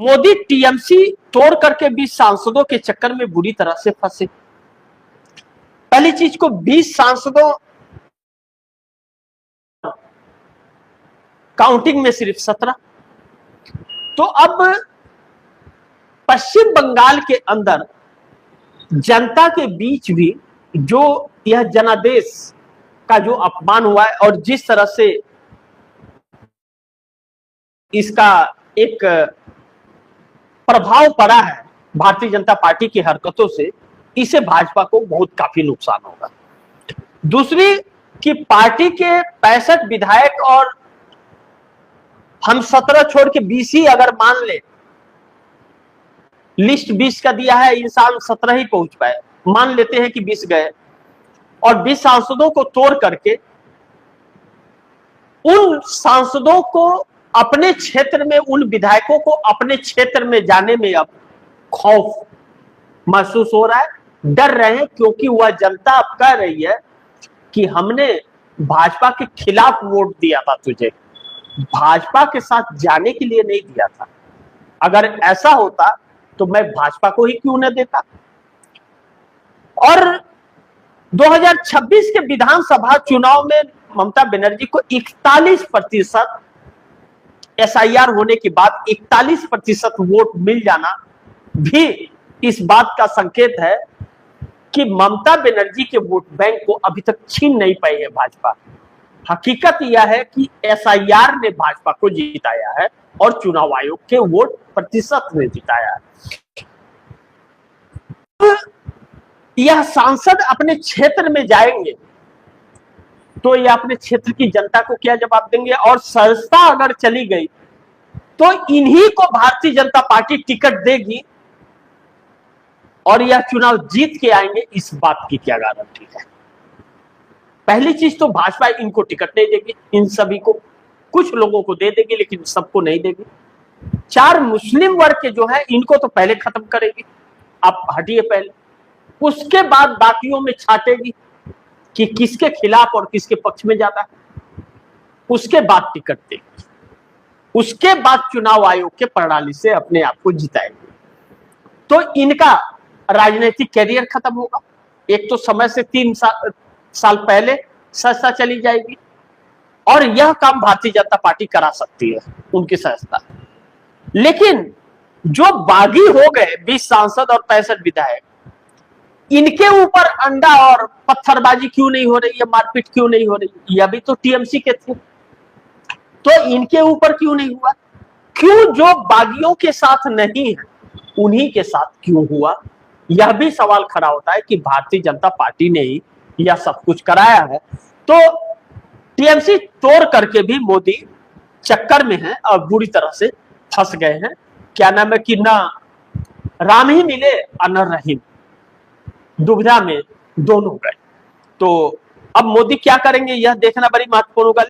Modi TMC तोड़ करके 20 सांसदों के चक्कर में बुरी तरह से फंसे। पहली चीज को 20 सांसदों, काउंटिंग में सिर्फ 17। तो अब पश्चिम बंगाल के अंदर जनता के बीच भी जो यह जनादेश का जो अपमान हुआ है और जिस तरह से इसका एक प्रभाव पड़ा है भारतीय जनता पार्टी की हरकतों से, इसे भाजपा को बहुत काफी नुकसान होगा। दूसरी कि पार्टी के 65 विधायक और हम 17 छोड़ के 20 ही अगर मान ले, लिस्ट 20 का दिया है, इंसान 17 ही पहुंच पाए, मान लेते हैं कि 20 गए और 20 सांसदों को तोड़ करके उन सांसदों को अपने क्षेत्र में, उन विधायकों को अपने क्षेत्र में जाने में अब खौफ महसूस हो रहा है, डर रहे हैं, क्योंकि वह जनता अब कह रही है कि हमने भाजपा के खिलाफ वोट दिया था, तुझे भाजपा के साथ जाने के लिए नहीं दिया था। अगर ऐसा होता तो मैं भाजपा को ही क्यों न देता। और 2026 के विधानसभा चुनाव में ममता बनर्जी को 41% एसआईआर होने के बाद 41% वोट मिल जाना भी इस बात का संकेत है कि ममता बनर्जी के वोट बैंक को अभी तक छीन नहीं पाई है भाजपा। हकीकत यह है कि एसआईआर ने भाजपा को जिताया है और चुनाव आयोग के वोट प्रतिशत ने जिताया है। यह सांसद अपने क्षेत्र में जाएंगे तो यह अपने क्षेत्र की जनता को क्या जवाब देंगे, और संस्था अगर चली गई तो इन्हीं को भारतीय जनता पार्टी टिकट देगी और यह चुनाव जीत के आएंगे, इस बात की क्या गारंटी है। पहली चीज तो भाजपा इनको टिकट नहीं देगी, इन सभी को, कुछ लोगों को दे देगी लेकिन सबको नहीं देगी। 4 मुस्लिम वर्ग के जो है इनको तो पहले खत्म करेगी, आप हटिए पहले, उसके बाद बाकियों में छाटेगी कि किसके खिलाफ और किसके पक्ष में जाता है, उसके बाद टिकट देगी, उसके बाद चुनाव आयोग के प्रणाली से अपने आप को जिताएंगे। तो इनका राजनीतिक कैरियर खत्म होगा। एक तो समय से 3 साल पहले संस्था चली जाएगी और यह काम भारतीय जनता पार्टी करा सकती है, उनकी संस्था। लेकिन जो बागी हो गए 20 सांसद और 65 विधायक, इनके ऊपर अंडा और पत्थरबाजी क्यों नहीं हो रही है, मारपीट क्यों नहीं हो रही? यह भी तो टीएमसी के थे, तो इनके ऊपर क्यों नहीं हुआ? क्यों जो बागियों के साथ नहीं है उन्हीं के साथ क्यों हुआ? यह भी सवाल खड़ा होता है कि भारतीय जनता पार्टी ने ही यह सब कुछ कराया है। तो टीएमसी तोड़ करके भी मोदी चक्कर में है और बुरी तरह से फंस गए हैं। क्या नाम है कि ना राम ही मिले और न रहीम, दुविधा में दोनों गए। तो अब मोदी क्या करेंगे यह देखना बड़ी महत्वपूर्ण होगा।